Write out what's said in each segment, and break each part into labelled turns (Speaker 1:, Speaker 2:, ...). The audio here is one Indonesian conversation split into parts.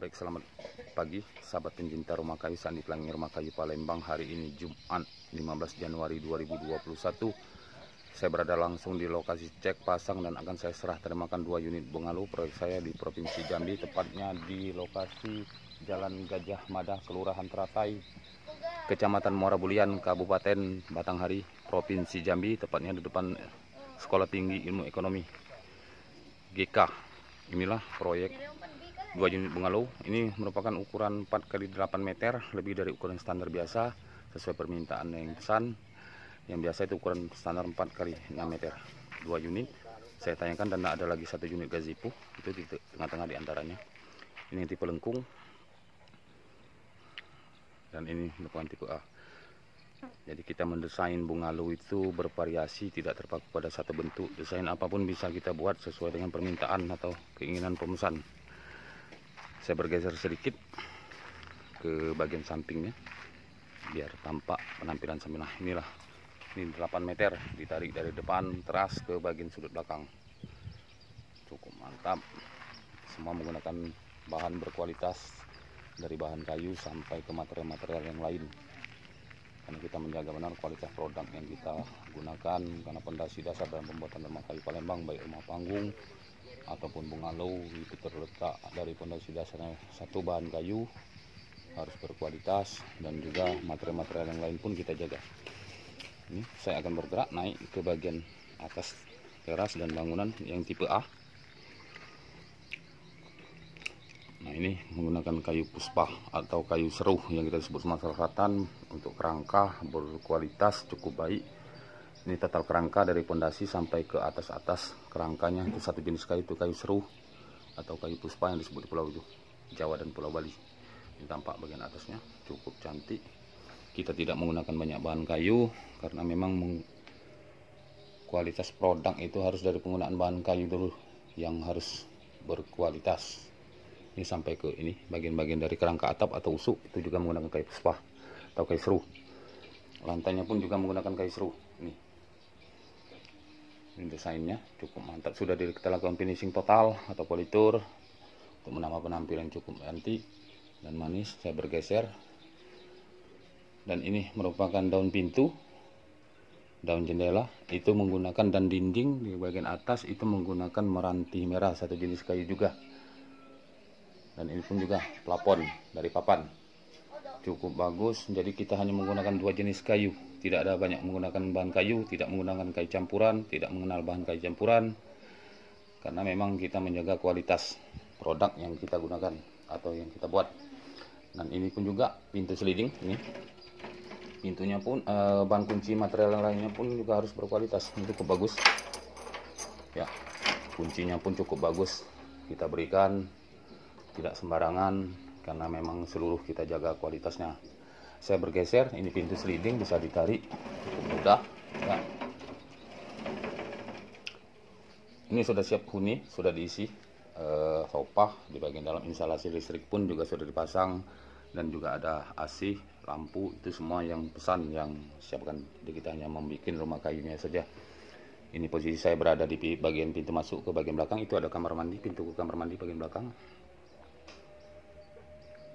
Speaker 1: Baik, selamat pagi sahabat pencinta rumah kayu, Sandi Pelangi Rumah Kayu Palembang. Hari ini Jumat 15 Januari 2021. Saya berada langsung di lokasi cek pasang dan akan saya serah terimakan 2 unit bungalu proyek saya di Provinsi Jambi, tepatnya di lokasi Jalan Gajah Mada, Kelurahan Teratai, Kecamatan Muara Bulian, Kabupaten Batanghari, Provinsi Jambi, tepatnya di depan Sekolah Tinggi Ilmu Ekonomi GK. Inilah proyek 2 unit bungalu. Ini merupakan ukuran 4x8 meter, lebih dari ukuran standar biasa sesuai permintaan yang pesan. Yang biasa itu ukuran standar 4x6 meter. 2 unit saya tanyakan, dan ada lagi 1 unit gazebo itu di tengah-tengah di antaranya. Ini tipe lengkung dan ini merupakan tipe A. Jadi kita mendesain bungalu itu bervariasi, tidak terpaku pada satu bentuk. Desain apapun bisa kita buat sesuai dengan permintaan atau keinginan pemesan. Saya bergeser sedikit ke bagian sampingnya biar tampak penampilan samping. Nah, inilah, ini 8 meter ditarik dari depan teras ke bagian sudut belakang. Cukup mantap. Semua menggunakan bahan berkualitas, dari bahan kayu sampai ke material-material yang lain. Karena kita menjaga benar kualitas produk yang kita gunakan, karena pondasi dasar dalam pembuatan rumah kayu Palembang, baik rumah panggung ataupun bungalu, itu terletak dari pondasi dasarnya satu bahan kayu harus berkualitas, dan juga material-material yang lain pun kita jaga. Ini saya akan bergerak naik ke bagian atas teras dan bangunan yang tipe A. Nah, ini menggunakan kayu puspa atau kayu seruh yang kita sebut Sumatera Selatan. Untuk kerangka berkualitas cukup baik. Ini total kerangka dari pondasi sampai ke atas kerangkanya itu satu jenis kayu, itu kayu seruh atau kayu puspa yang disebut di Pulau Jawa dan Pulau Bali. Ini tampak bagian atasnya cukup cantik. Kita tidak menggunakan banyak bahan kayu karena memang kualitas produk itu harus dari penggunaan bahan kayu dulu yang harus berkualitas. Ini sampai ke ini bagian-bagian dari kerangka atap atau usuk itu juga menggunakan kayu puspa atau kayu seruh. Lantainya pun juga menggunakan kayu seruh. Ini desainnya cukup mantap. Sudah kita lakukan finishing total atau politur untuk menambah penampilan cukup cantik dan manis. Saya bergeser, dan ini merupakan daun pintu, daun jendela itu menggunakan, dan dinding di bagian atas itu menggunakan meranti merah, satu jenis kayu juga. Dan ini pun juga plafon dari papan cukup bagus. Jadi kita hanya menggunakan 2 jenis kayu, tidak ada banyak menggunakan bahan kayu, tidak menggunakan kayu campuran, tidak mengenal bahan kayu campuran, karena memang kita menjaga kualitas produk yang kita gunakan atau yang kita buat. Dan ini pun juga pintu sliding. Ini pintunya pun bahan kunci material yang lainnya pun juga harus berkualitas. Ini cukup bagus ya, kuncinya pun cukup bagus kita berikan, tidak sembarangan, karena memang seluruh kita jaga kualitasnya. Saya bergeser, ini pintu sliding bisa ditarik cukup mudah ya. Ini sudah siap huni, sudah diisi sofa di bagian dalam. Instalasi listrik pun juga sudah dipasang, dan juga ada AC, lampu, itu semua yang pesan yang siapkan. Jadi kita hanya membuat rumah kayunya saja. Ini posisi saya berada di bagian pintu masuk ke bagian belakang. Itu ada kamar mandi, pintu ke kamar mandi bagian belakang.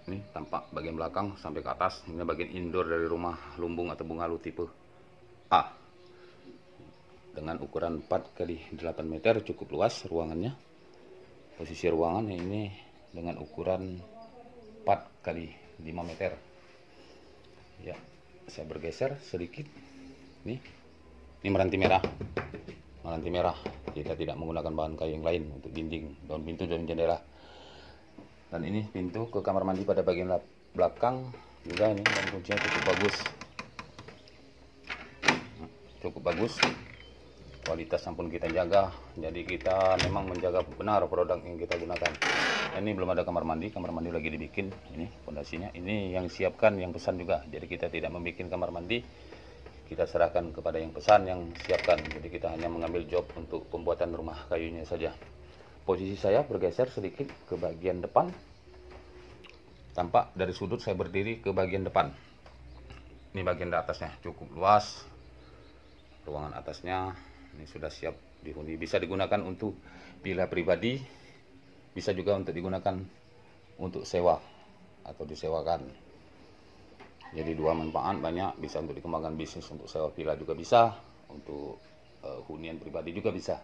Speaker 1: Ini tampak bagian belakang sampai ke atas. Ini bagian indoor dari rumah lumbung atau bungalu tipe A dengan ukuran 4x8 meter, cukup luas ruangannya. Posisi ruangan ini dengan ukuran 4x5 meter ya. Saya bergeser sedikit. Ini meranti merah. Kita tidak menggunakan bahan kayu yang lain untuk dinding, daun pintu, daun jendela. Dan ini pintu ke kamar mandi pada bagian belakang juga. Ini dan kuncinya cukup bagus. Kualitasnya pun kita jaga. Jadi kita memang menjaga benar produk yang kita gunakan. Ini belum ada kamar mandi lagi dibikin. Ini pondasinya, ini yang siapkan, yang pesan juga. Jadi kita tidak membuat kamar mandi, kita serahkan kepada yang pesan, yang siapkan. Jadi kita hanya mengambil job untuk pembuatan rumah kayunya saja. Posisi saya bergeser sedikit ke bagian depan. Tampak dari sudut saya berdiri ke bagian depan. Ini bagian atasnya cukup luas. Ruangan atasnya ini sudah siap dihuni. Bisa digunakan untuk villa pribadi, bisa juga untuk digunakan untuk sewa atau disewakan. Jadi dua manfaat banyak, bisa untuk dikembangkan bisnis, untuk sewa villa juga bisa, untuk hunian pribadi juga bisa.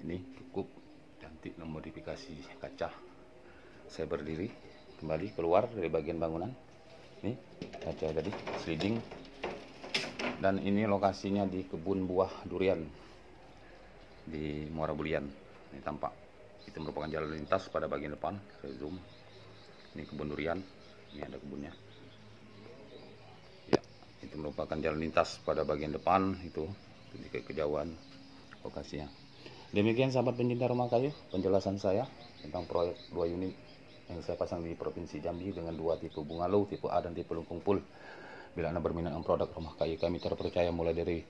Speaker 1: Ini cukup cantik modifikasi kaca. Saya berdiri kembali keluar dari bagian bangunan. Ini kaca tadi sliding. Dan ini lokasinya di kebun buah durian di Muara Bulian. Ini tampak itu merupakan jalan lintas pada bagian depan. Saya zoom. Ini kebun durian. Ini ada kebunnya. Ya, itu merupakan jalan lintas pada bagian depan itu di kejauhan lokasinya. Demikian sahabat pencinta rumah kayu, penjelasan saya tentang proyek 2 unit yang saya pasang di Provinsi Jambi dengan 2 tipe bungalow, tipe A dan tipe lengkung full. Bila Anda berminat dengan produk rumah kayu kami terpercaya, mulai dari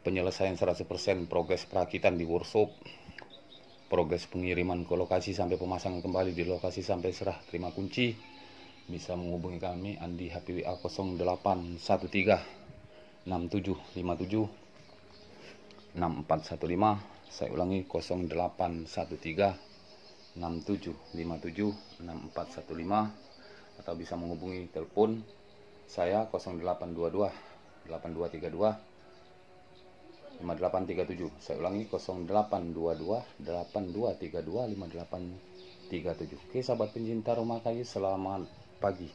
Speaker 1: penyelesaian 100%, progres perakitan di workshop, progres pengiriman ke lokasi sampai pemasangan kembali di lokasi sampai serah terima kunci, bisa menghubungi kami Andi HP WA 0813 6757 6415. Saya ulangi 0813 6757 6415, atau bisa menghubungi telepon saya 0822 8232 5837. Saya ulangi 0822 8232 5837. Oke sahabat pencinta rumah kayu, selamat pagi.